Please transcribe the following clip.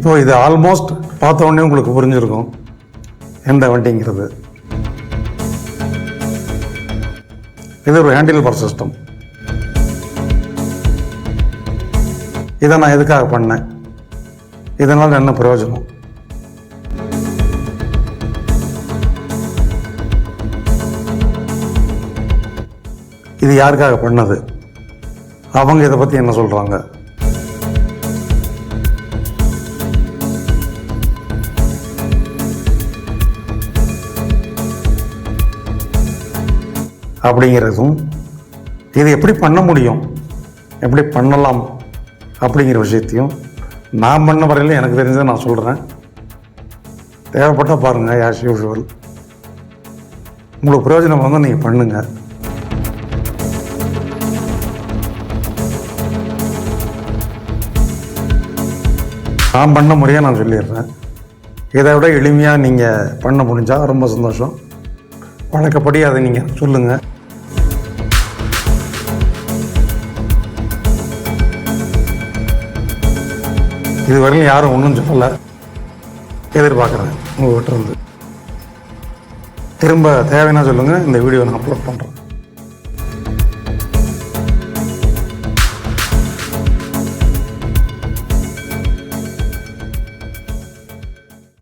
இப்போது இது ஆல்மோஸ்ட் பார்த்த உடனே உங்களுக்கு புரிஞ்சிருக்கும் எந்த வண்டிங்கிறது. இது ஒரு ஹேண்டில் பார் சிஸ்டம். இதை நான் எதுக்காக பண்ணேன், இதனால் என்ன பிரயோஜனம்? இது யாருக்காக பண்ணது, அவங்க இதை பற்றி என்ன சொல்கிறாங்க? அப்படிங்கிறதும், இது எப்படி பண்ண முடியும், எப்படி பண்ணலாம் அப்படிங்கிற விஷயத்தையும் நான் பண்ண வரையிலும் எனக்கு தெரிஞ்சதை நான் சொல்கிறேன். தேவைப்பட்டால் பாருங்கள். ஆஸ் யூஷுவல் உங்களுக்கு பிரயோஜனம் வந்து நீங்கள் பண்ணுங்கள். நான் பண்ண முறையாக நான் சொல்லிடுறேன். இதை விட எளிமையாக நீங்கள் பண்ண முடிஞ்சால் ரொம்ப சந்தோஷம். வழக்கப்படி அதை நீங்கள் சொல்லுங்கள். இதுவரையிலும் யாரும் ஒன்றும் சொல்லலை. எதிர்பார்க்குறேன் உங்கள்கிட்ட இருந்து. திரும்ப தேவைன்னா சொல்லுங்கள், இந்த வீடியோ நான் அப்லோட் பண்ணுறேன்.